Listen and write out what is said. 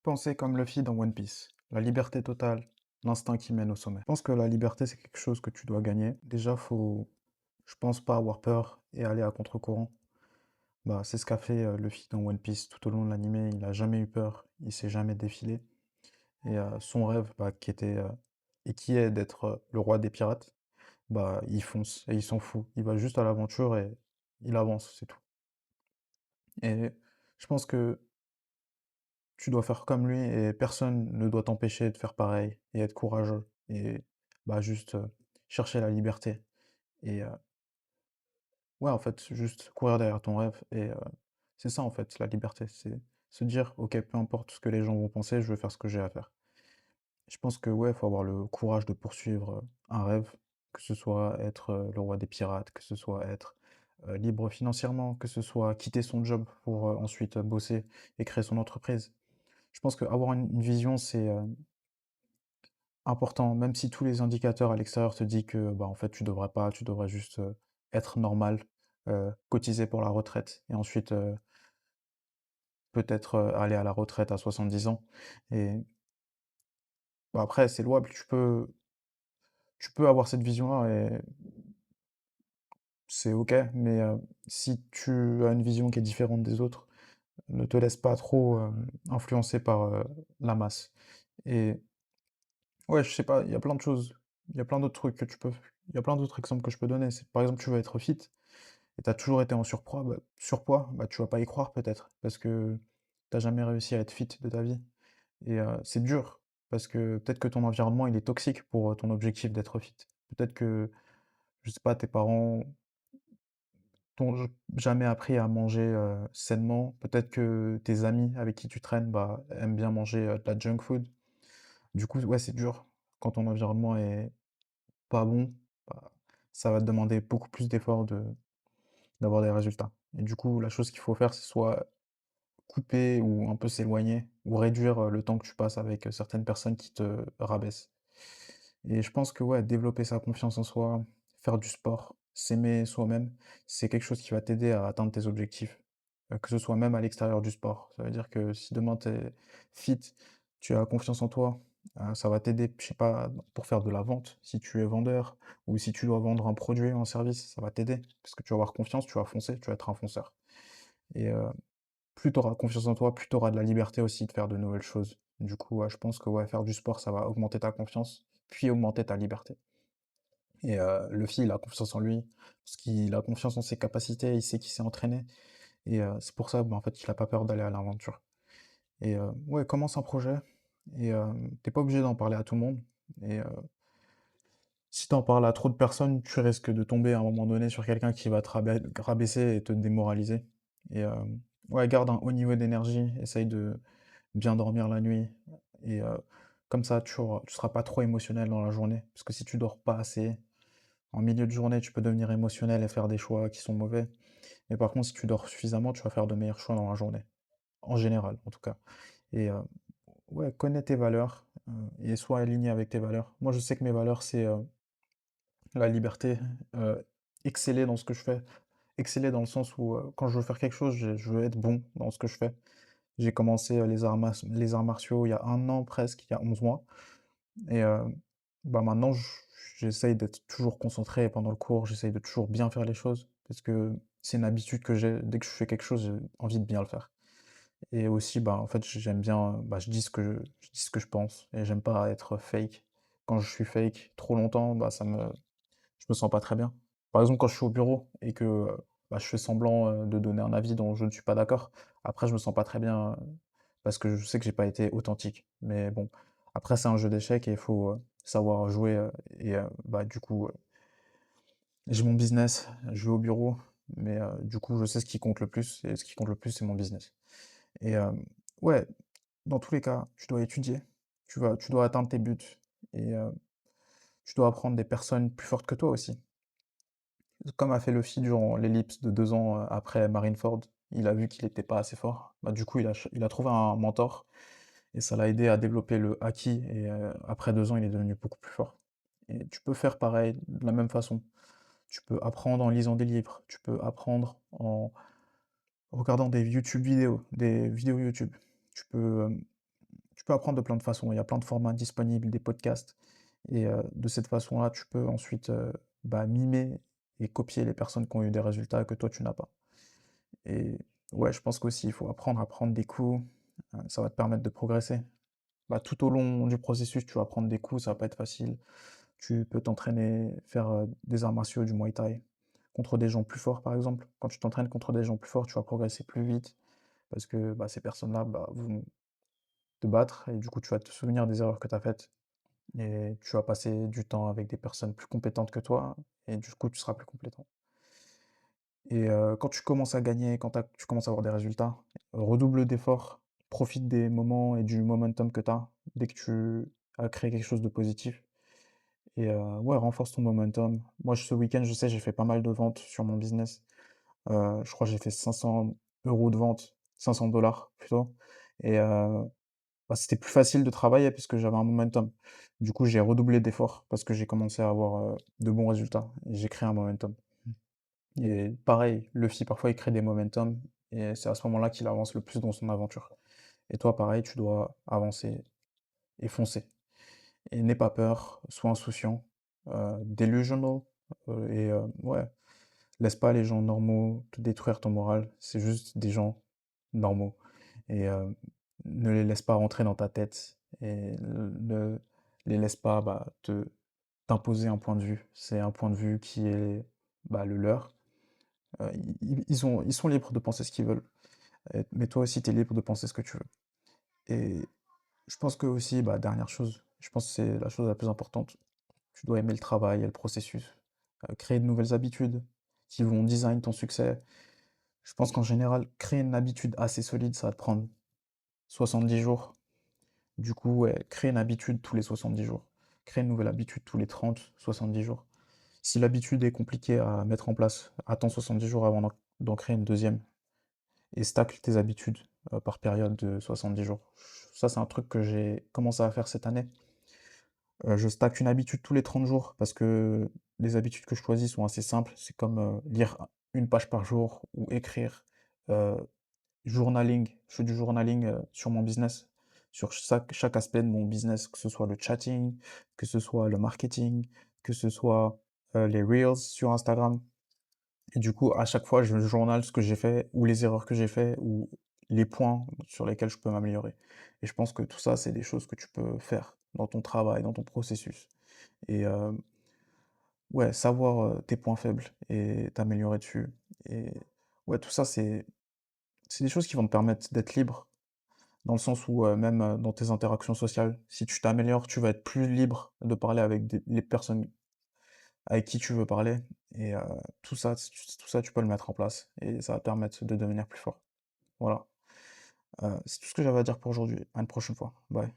Pensez comme Luffy dans One Piece. La liberté totale, l'instinct qui mène au sommet. Je pense que la liberté, c'est quelque chose que tu dois gagner. Déjà, faut, je pense, pas avoir peur et aller à contre-courant. Bah, c'est ce qu'a fait Luffy dans One Piece tout au long de l'animé. Il a jamais eu peur, il s'est jamais défilé. Et son rêve, bah, qui était et qui est d'être le roi des pirates, bah, il fonce et il s'en fout. Il va juste à l'aventure et il avance, c'est tout. Et je pense que tu dois faire comme lui et personne ne doit t'empêcher de faire pareil et être courageux et bah juste chercher la liberté. Et ouais, en fait, juste courir derrière ton rêve et c'est ça en fait la liberté, c'est se dire ok, peu importe ce que les gens vont penser, je veux faire ce que j'ai à faire. Je pense que ouais, faut avoir le courage de poursuivre un rêve, que ce soit être le roi des pirates, que ce soit être libre financièrement, que ce soit quitter son job pour ensuite bosser et créer son entreprise. Je pense qu'avoir une vision, c'est important, même si tous les indicateurs à l'extérieur te disent que, bah, en fait, tu devrais pas, tu devrais juste, être normal, cotiser pour la retraite et ensuite, peut-être, aller à la retraite à 70 ans et bah, après c'est louable, tu peux avoir cette vision-là et c'est OK, mais si tu as une vision qui est différente des autres, ne te laisse pas trop, influencer par, la masse et ouais, je sais pas, il y a plein de choses. Il y a plein d'autres trucs que tu peux il y a plein d'autres exemples que je peux donner. C'est par exemple, tu veux être fit et tu as toujours été en surpoids, bah, tu vas pas y croire peut-être parce que tu as jamais réussi à être fit de ta vie et c'est dur parce que peut-être que ton environnement, il est toxique pour, ton objectif d'être fit. Peut-être que, je sais pas, tes parents t'ont jamais appris à manger, sainement. Peut-être que tes amis avec qui tu traînes, bah, aiment bien manger, de la junk food. Du coup, ouais, c'est dur quand ton environnement est pas bon, bah, ça va te demander beaucoup plus d'efforts d'avoir des résultats. Et du coup, la chose qu'il faut faire, c'est soit couper ou un peu s'éloigner ou réduire, le temps que tu passes avec, certaines personnes qui te rabaissent. Et je pense que, ouais, développer sa confiance en soi, faire du sport, s'aimer soi-même, c'est quelque chose qui va t'aider à atteindre tes objectifs, que ce soit même à l'extérieur du sport. Ça veut dire que si demain tu es fit, tu as confiance en toi, ça va t'aider, je sais pas, pour faire de la vente, si tu es vendeur ou si tu dois vendre un produit ou un service, ça va t'aider parce que tu vas avoir confiance, tu vas foncer, tu vas être un fonceur et plus tu auras confiance en toi, plus tu auras de la liberté aussi de faire de nouvelles choses. Du coup, ouais, je pense que, ouais, faire du sport, ça va augmenter ta confiance, puis augmenter ta liberté. Et Luffy, il a confiance en lui, parce qu'il a confiance en ses capacités, il sait qu'il s'est entraîné et c'est pour ça, bah, en fait, il a pas peur d'aller à l'aventure. Et ouais, commence un projet et tu pas obligé d'en parler à tout le monde et si t'en parles à trop de personnes, tu risques de tomber à un moment donné sur quelqu'un qui va te rabaisser et te démoraliser et ouais, garde un haut niveau d'énergie, essaye de bien dormir la nuit et comme ça, tu seras pas trop émotionnel dans la journée. Parce que si tu dors pas assez, en milieu de journée, tu peux devenir émotionnel et faire des choix qui sont mauvais. Mais par contre, si tu dors suffisamment, tu vas faire de meilleurs choix dans la journée. En général, en tout cas. Et ouais, connais tes valeurs et sois aligné avec tes valeurs. Moi, je sais que mes valeurs, c'est la liberté, exceller dans ce que je fais. Exceller dans le sens où quand je veux faire quelque chose, je veux être bon dans ce que je fais. J'ai commencé les arts martiaux il y a 1 an presque, il y a 11 mois. Et bah, maintenant j'essaye d'être toujours concentré pendant le cours, j'essaye de toujours bien faire les choses parce que c'est une habitude que j'ai. Dès que je fais quelque chose, j'ai envie de bien le faire et aussi, bah, en fait, j'aime bien, bah, je dis ce que je pense et j'aime pas être fake. Quand je suis fake trop longtemps, bah, je me sens pas très bien. Par exemple, quand je suis au bureau et que, bah, je fais semblant, de donner un avis dont je ne suis pas d'accord, après je me sens pas très bien, parce que je sais que j'ai pas été authentique. Mais bon, après c'est un jeu d'échecs et il faut, savoir jouer, et bah, du coup, j'ai mon business, je vais au bureau, mais du coup, je sais ce qui compte le plus et ce qui compte le plus, c'est mon business. Et ouais, dans tous les cas, tu dois étudier, tu dois atteindre tes buts et tu dois apprendre des personnes plus fortes que toi aussi. Comme a fait Luffy durant l'ellipse de 2 ans, après Marineford, il a vu qu'il était pas assez fort. Bah, du coup, il a trouvé un mentor et ça l'a aidé à développer le haki et après 2 ans, il est devenu beaucoup plus fort. Et tu peux faire pareil, de la même façon. Tu peux apprendre en lisant des livres, tu peux apprendre en regardant des vidéos YouTube. Tu peux, tu peux apprendre de plein de façons. Il y a plein de formats disponibles, des podcasts et de cette façon-là, tu peux ensuite, bah, mimer et copier les personnes qui ont eu des résultats que toi tu n'as pas. Et ouais, je pense qu'aussi il faut apprendre à prendre des coups, ça va te permettre de progresser. Bah, tout au long du processus, tu vas prendre des coups, ça va pas être facile. Tu peux t'entraîner, faire, des arts martiaux, du Muay Thai, contre des gens plus forts, par exemple. Quand tu t'entraînes contre des gens plus forts, tu vas progresser plus vite parce que, bah, ces personnes-là, bah, vont te battre et du coup, tu vas te souvenir des erreurs que tu as faites et tu vas passer du temps avec des personnes plus compétentes que toi et du coup, tu seras plus compétent. Et quand tu commences à gagner, quand tu commences à avoir des résultats, redouble d'efforts, profite des moments et du momentum que tu as dès que tu as créé quelque chose de positif et ouais, renforce ton momentum. Moi, ce week-end, je sais, j'ai fait pas mal de ventes sur mon business. Je crois que j'ai fait 500 € de vente, 500 $ plutôt et bah, c'était plus facile de travailler puisque j'avais un momentum. Du coup, j'ai redoublé d'efforts parce que j'ai commencé à avoir, de bons résultats et j'ai créé un momentum. Et pareil, Luffy parfois il crée des momentum et c'est à ce moment-là qu'il avance le plus dans son aventure. Et toi pareil, tu dois avancer et foncer. Et n'aie pas peur, sois insouciant, delusional, ouais, laisse pas les gens normaux te détruire ton moral, c'est juste des gens normaux et ne les laisse pas rentrer dans ta tête et ne les laisse pas, bah, te t'imposer un point de vue. C'est un point de vue qui est, bah, le leur. Ils sont libres de penser ce qu'ils veulent, mais toi aussi, tu es libre de penser ce que tu veux. Et je pense que aussi, bah, dernière chose, je pense que c'est la chose la plus importante, tu dois aimer le travail et le processus. Créer de nouvelles habitudes qui vont design ton succès. Je pense qu'en général, créer une habitude assez solide, ça va te prendre 70 jours. Du coup, ouais, créer une habitude tous les 70 jours. Créer une nouvelle habitude tous les 30, 70 jours. Si l'habitude est compliquée à mettre en place, attends 70 jours avant d'en créer une deuxième. Et stack tes habitudes par période de 70 jours. Ça, c'est un truc que j'ai commencé à faire cette année. Je stack une habitude tous les 30 jours parce que les habitudes que je choisis sont assez simples. C'est comme lire une page par jour ou écrire. Euh, Journaling. Je fais du journaling sur mon business, sur chaque aspect de mon business, que ce soit le chatting, que ce soit le marketing, que ce soit les reels sur Instagram. Et du coup, à chaque fois, je journal ce que j'ai fait, ou les erreurs que j'ai fait, ou les points sur lesquels je peux m'améliorer. Et je pense que tout ça, c'est des choses que tu peux faire dans ton travail, dans ton processus. Et ouais, savoir tes points faibles et t'améliorer dessus. Et ouais, tout ça, c'est des choses qui vont te permettre d'être libre, dans le sens où même dans tes interactions sociales, si tu t'améliores, tu vas être plus libre de parler avec les personnes avec qui tu veux parler. Et tout ça, tu peux le mettre en place et ça va te permettre de devenir plus fort. Voilà. C'est tout ce que j'avais à dire pour aujourd'hui. À une prochaine fois. Bye.